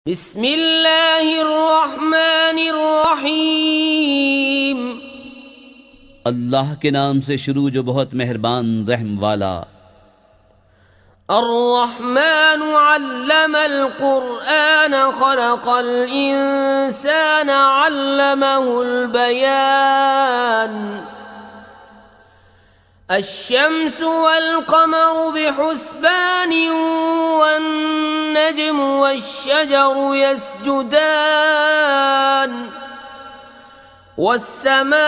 बिस्मिल्लाहिर्रहमानिर्रहीम। अल्लाह के नाम से शुरू जो बहुत मेहरबान रहम वाला। अर्रहमानु अल्लमल कुरआन खलक़ल इंसान अल्लमहुल बयान। अश्शम्सु वल क़मरु बिहुस्बान वन्नज्मु वश्शजरु यस्जुदान। वस्समाअ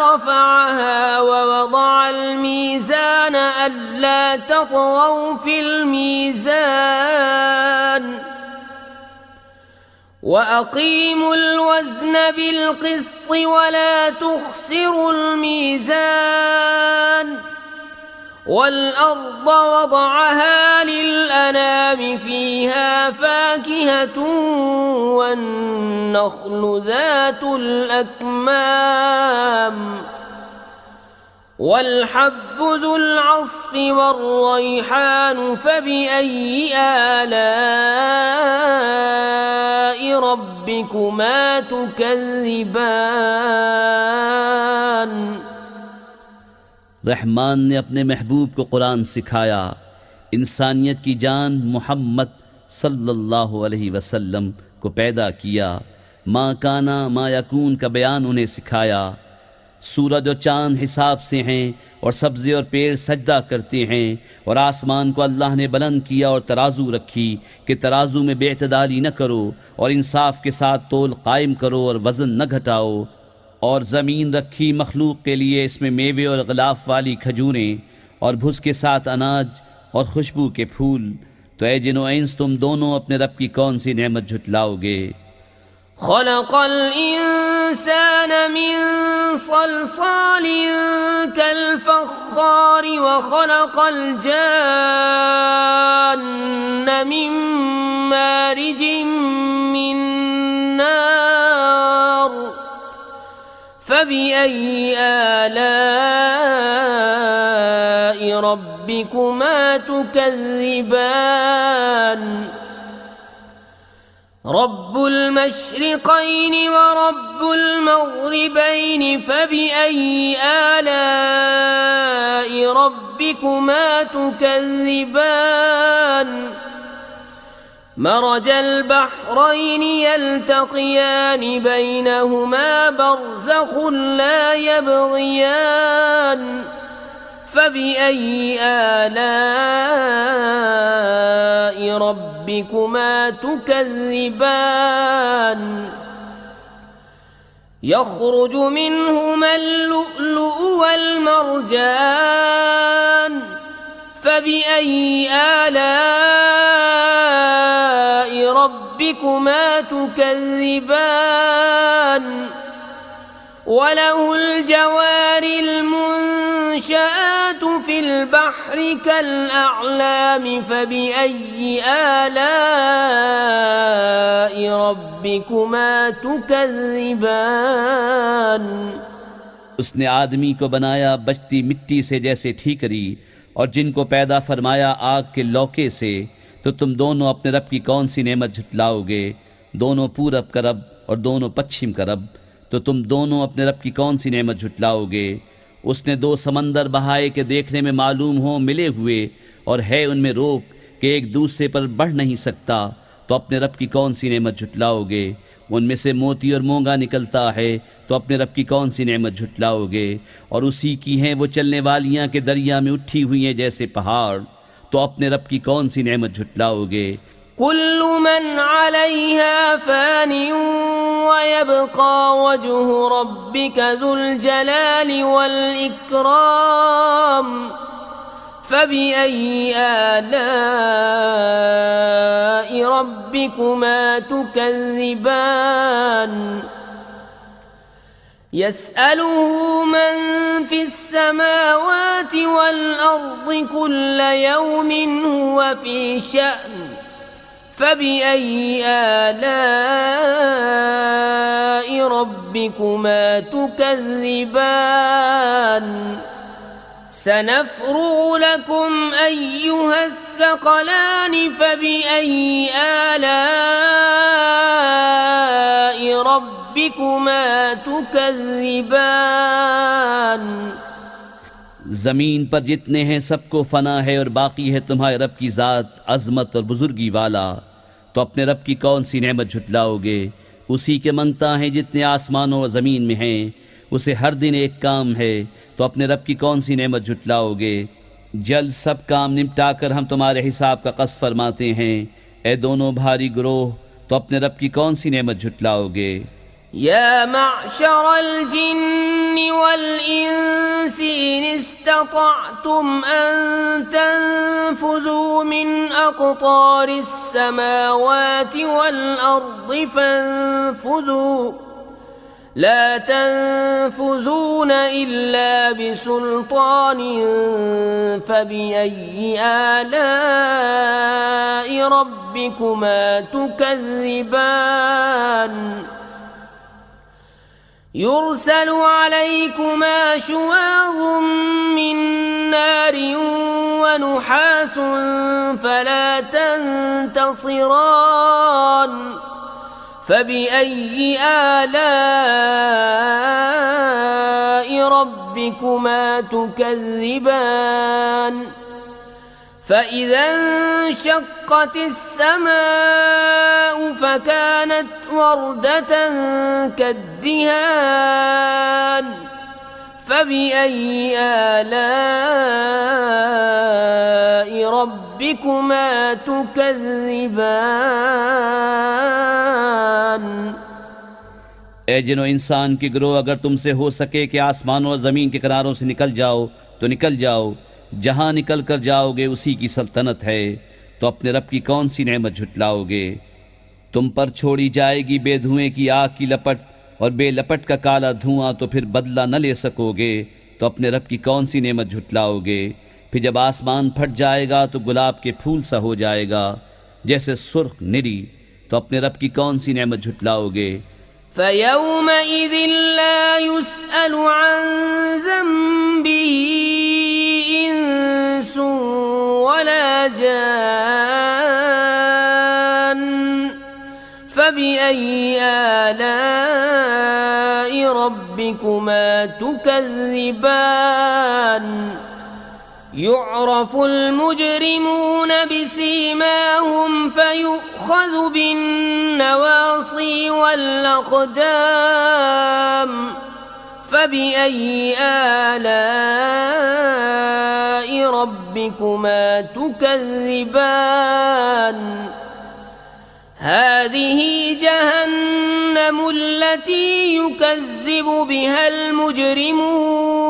रफ़अहा ववضअल मीज़ान अल्ला तطغوا फ़िल मीज़ान। वअक़ीमुल वज़्न बिलक़िस्ति वला तुख़सिरुल मीज़ान। वल्अर्ض वضعها लिलअनाम फ़ीहा फ़ाकिहة वन्नख़्लु ज़ातुल अक्माम। वल्हब्बु ज़ुल अस्फ़ि वर्रैहान फ़बिअय्यि आलाइ रब्बिकुमा तुकज़्ज़िबान। रहमान ने अपने महबूब को कुरान सिखाया, इंसानियत की जान मोहम्मद सल्लल्लाहु अलैहि वसल्लम को पैदा किया। माँ काना मा यकून का बयान उन्हें सिखाया। सूरज और चाँद हिसाब से हैं और सब्ज़े और पेड़ सजदा करते हैं। और आसमान को अल्लाह ने बुलंद किया और तराजू रखी कि तराजू में बेअतदाली न करो और इंसाफ के साथ तोल कायम करो और वज़न न घटाओ। और ज़मीन रखी मखलूक के लिए, इसमें मेवे और ग़िलाफ़ वाली खजूरें और भुस के साथ अनाज और खुशबू के फूल। तो ऐ जिन और इंस, तुम दोनों अपने रब की कौन सी नेमत झुटलाओगे। खलक़ल इंसान मिन सलसालिन कल फ़ख़्ख़ार व खलक़ल जान्न मिन मारिजिन मिन नार। फ़बिअय्यि आलाइ रब्बिकुमा तुकज़्ज़िबान। रब्बुल मशरिक़ैनि व रब्बुल मग़रिबैनि फ़बिअय्यि आलाइ रब्बिकुमा तुकज़्ज़िबान। मरजल बहरैनि यल्तक़ियान बैनहुमा बरज़ख़ुन ला यबग़ियान। फ़बिअय्यि आलाइ रब्बिकुमा तुकज़्ज़िबान। यख़रुज मिनहुमा अल-लुअ्लुअु वल-मरजान। फ़बिअय्यि आलाइ रब्बिकुमा तुकज़्ज़िबान। वलहुल जवारिल मुंशआतु फ़िल बहरि कल-अअलाम। फ़बिअय्यि आलाइ रब्बिकुमा तुकज़्ज़िबान। उसने आदमी को बनाया बचती मिट्टी से जैसे ठीकरी, और जिनको पैदा फरमाया आग के लौके से। तो तुम दोनों अपने रब की कौन सी नेमत झुटलाओगे। दोनों पूरब का रब और दोनों पश्चिम का रब। तो तुम दोनों अपने रब की कौन सी नेमत झुटलाओगे। उसने दो समंदर बहाए के देखने में मालूम हो मिले हुए, और है उनमें रोक कि एक दूसरे पर बढ़ नहीं सकता। तो अपने रब की कौन सी नेमत झुटलाओगे। उनमें से मोती और मोंगा निकलता है, तो अपने रब की कौन सी नेमत झुटलाओगे। और उसी की हैं वो चलने वालियाँ के दरिया में उठी हुई हैं जैसे पहाड़। तो अपने रब की कौन सी नेमत झुटलाओगे। कुल्लु मन अलैहा फ़ानिन व यबक़ा वजहु रब्बिका ज़ुल जलालि वल इकराम। फ़बिअय्यि आलाइ रब्बिकुमा तुकज़्ज़िबान। यसअलुहु मन फ़िस्समावाति वल-अर्ज़ि कुल्ल यौमिन हुव फ़ी शअन। फ़बिअय्यि आलाइ रब्बिकुमा तुकज़्ज़िबान। سنفرغ لكم أيها الثقلان فبأي آلاء ربكما تكذبان जमीन पर जितने हैं सबको फना है और बाकी है तुम्हारे रब की ज़ात अज़मत और बुजुर्गी वाला। तो अपने रब की कौन सी नेमत झुटलाओगे? उसी के मंगता हैं जितने आसमानों और ज़मीन में हैं, उसे हर दिन एक काम है। तो अपने रब की कौन सी नेमत झुटलाओगे? जल्द सब काम निपटा कर हम तुम्हारे हिसाब का कस फरमाते हैं। ए दोनों भारी ग्रोह, तो अपने रब की कौन सी नेमत झुटलाओगे? या मअशरल जिन्नि वल इंसी इन इस्ततअतुम अन तंफुज़ू मिन अक़तारिस समावाति वल अर्दि फंफुज़ू ला तंफुज़ून इल्ला बिसुल्तान फबिअय्यि आलाइ रब्बिकुमा तुकज़्ज़िबान युरसलु अलैकुमा शुवाज़ुम मिन नार व नुहासुन फला तंतसिरान फबिअय्यि आलाइ रब्बिकुमा तुकज़्ज़िबान فإذا انشقت السماء فكانت وردة كالدهان فبأي آلاء ربكما تكذبان ए जिनो इंसान के ग्रोह, अगर तुमसे हो सके कि आसमानों और ज़मीन के किनारों से निकल जाओ तो निकल जाओ। जहाँ निकल कर जाओगे उसी की सल्तनत है। तो अपने रब की कौन सी नेमत झुटलाओगे? तुम पर छोड़ी जाएगी बेधुएं की आग की लपट और बेलपट का काला धुआं, तो फिर बदला न ले सकोगे। तो अपने रब की कौन सी नेमत झुटलाओगे? फिर जब आसमान फट जाएगा तो गुलाब के फूल सा हो जाएगा जैसे सुर्ख निरी। तो अपने रब की कौन सी नेमत झुटलाओगे? फयौमइज़िन ला युस्अलु अन ज़ंबिही इंसुन वला जान फबिअय्यि आलाइ रब्बिकुमा तुकज़्ज़िबान युअरफ़ु المجرمون بسيماهم فيؤخذ بالنواصي والأقدام فبأي آلاء ربكما تكذبان هذه جهنم التي يكذب بها المجرمون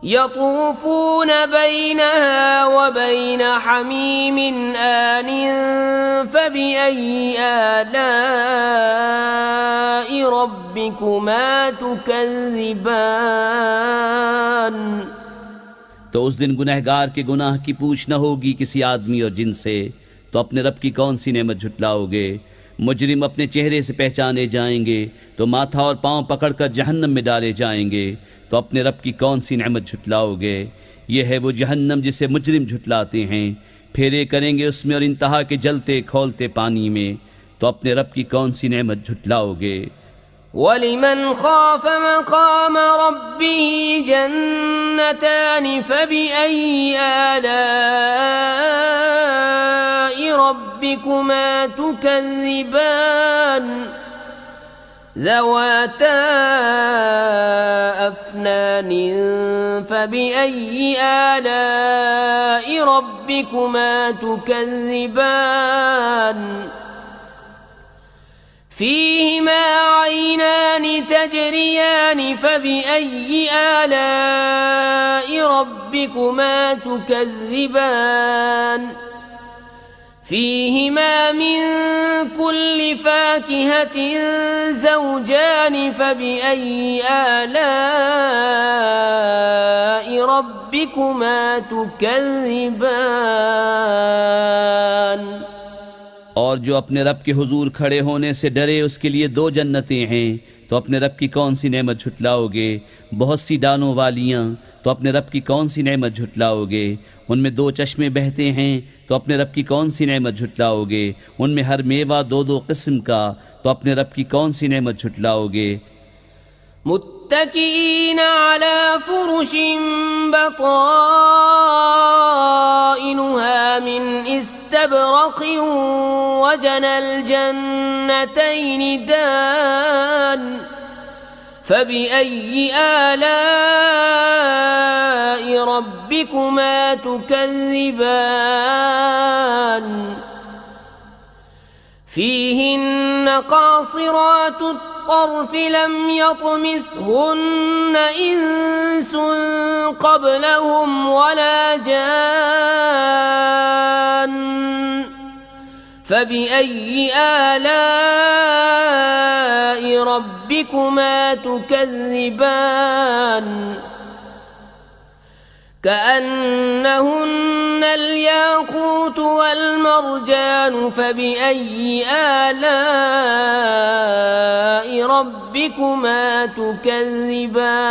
يطوفون بينها وبين حميم آن فبأي آلاء ربكما تكذبان तो उस दिन गुनहगार के गुनाह की पूछ न होगी किसी आदमी और जिन से। तो अपने रब की कौन सी नेमत झुटलाओगे? मुजरिम अपने चेहरे से पहचाने जाएंगे तो माथा और पांव पकड़कर जहन्नम में डाले जाएंगे। तो अपने रब की कौन सी नेमत झुटलाओगे? यह है वो जहन्नम जिसे मुजरिम झुटलाते हैं। फेरे करेंगे उसमें और इंतहा के जलते खौलते पानी में। तो अपने रब की कौन सी नेमत झुटलाओगे? वलिमन खाफ मकाम रब्बिही जन्नतान फबिअय्यि आलाइ रब्बिकुमा तुकज़्ज़िबान ذواتا أفنان فبأي آلاء ربكما تكذبان فيهما عينان تجريان فبأي آلاء ربكما تكذبان فيهما من كل فاكهة زوجان فبأي آلاء ربكما تكذبان और जो अपने रब के हुजूर खड़े होने से डरे उसके लिए 2 जन्नतें हैं, तो अपने रब की कौन सी नेमत झुटलाओगे। बहुत सी दानों वालियाँ, तो अपने रब की कौन सी नेमत झुटलाओगे। उनमें 2 चश्मे बहते हैं, तो अपने रब की कौन सी नेमत झुटलाओगे। उनमें हर मेवा 2-2 किस्म का, तो अपने रब की कौन सी नेमत झुटलाओगे। मुत्तकीन अला फुरुशिन बताइनुहा मिन इस्तबरक़िन वजनल जन्नतैन दान फबिअय्यि आलाइ रब्बिकुमा तुकज़्ज़िबान فيهن قاصرات الطرف لم يطمثهن إنس قبلهم ولا جان فبأي آلاء ربكما تكذبان كأنهن الياقوت والمرجان فبأي آلاء ربكما تكذبان।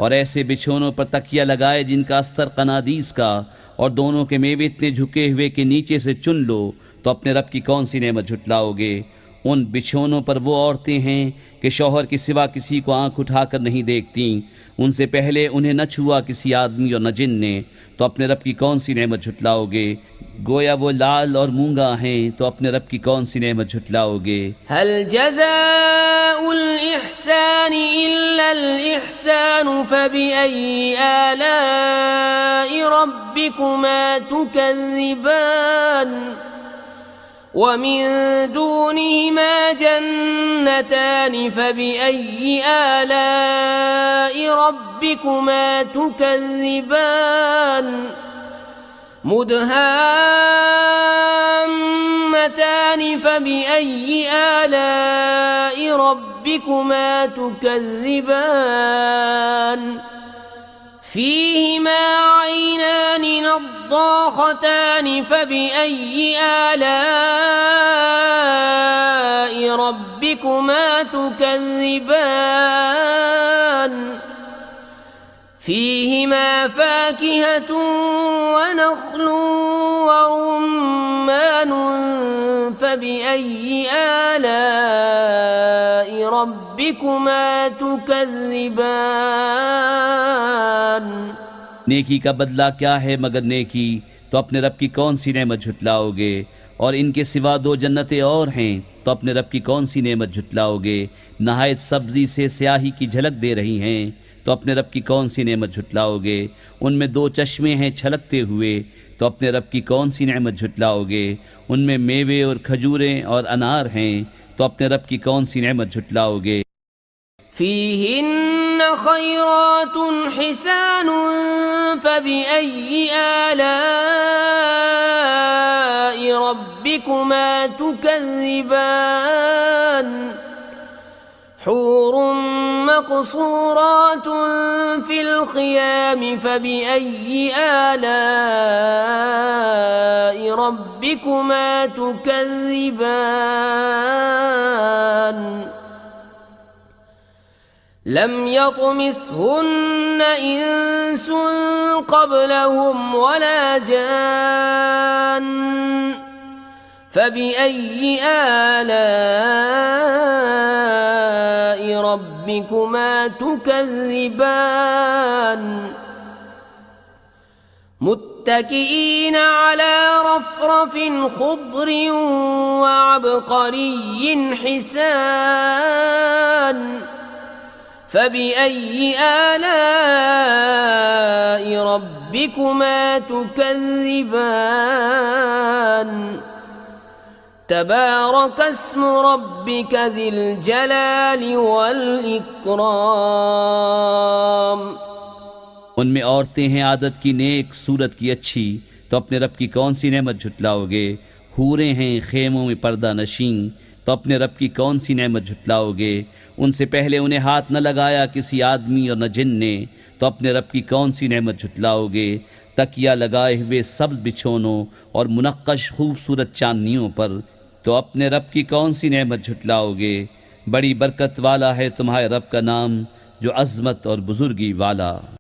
और ऐसे बिछोनों पर तकिया लगाए जिनका अस्तर कनादीस का, और दोनों के मेवे इतने झुके हुए कि नीचे से चुन लो, तो अपने रब की कौन सी नेमत झुटलाओगे। उन बिछोनों पर वो औरतें हैं कि शौहर के सिवा किसी को आंख उठाकर नहीं देखती। उनसे पहले उन्हें न छुआ किसी आदमी और न जिन ने, तो अपने रब की कौन सी नेमत झुटलाओगे। गोया वो लाल और मूंगा हैं, तो अपने रब की कौन सी नेमत झुटलाओगे। हल जज़ाउल इहसानी इल्लल इहसानु फबिअय्यि आलाइ रब्बिकुमा तुकज़्ज़िबान ومن دونهما جنتان فبأي آلاء ربكما تكذبان مدهامتان فبأي آلاء ربكما تكذبان فيهما عينان نضاختان فبأي آلاء ربكما تكذبان فيهما فاكهة ونخل ورمان فبأي آلاء ربكما تكذبان। नेकी का बदला क्या है मगर नेकी, तो अपने रब की कौन सी नेमत झुटलाओगे। और इनके सिवा 2 जन्नतें और हैं, तो अपने रब की कौन सी नेमत झुटलाओगे। नहायत सब्जी से स्याही की झलक दे रही हैं, तो अपने रब की कौन सी नेमत झुटलाओगे। उनमें 2 चश्मे हैं छलकते हुए, तो अपने रब की कौन सी नेमत झुटलाओगे। उनमें मेवे और खजूरें और अनार हैं, तो अपने रब की कौन सी नेमत झुटलाओगे। فيهن خيرات حسان فبأي آلاء ربكما تكذبان حور مقصورات في الخيام فبأي آلاء ربكما تكذبان لم يطمثهن إنس قبلهم ولا جان فبأي آلاء ربكما تكذبان متكئين على رفرف خضر وعبقري حسان فبأي آلاء ربكما تكذبان تبارك اسم ربك ذي الجلال والإكرام। उनमें औरतें हैं आदत की नेक, सूरत की अच्छी, तो अपने रब की कौन सी नेमत झुटलाओगे। हूरें हैं खेमों में पर्दा नशीं, तो अपने रब की कौन सी नेमत झुटलाओगे। उनसे पहले उन्हें हाथ न लगाया किसी आदमी और न जिन ने, तो अपने रब की कौन सी नेमत झुटलाओगे। तकिया लगाए हुए सब्ज बिछोनों और मुनक्कश खूबसूरत चांदनियों पर, तो अपने रब की कौन सी नेमत झुटलाओगे। बड़ी बरकत वाला है तुम्हारे रब का नाम, जो अज़मत और बुजुर्गी वाला।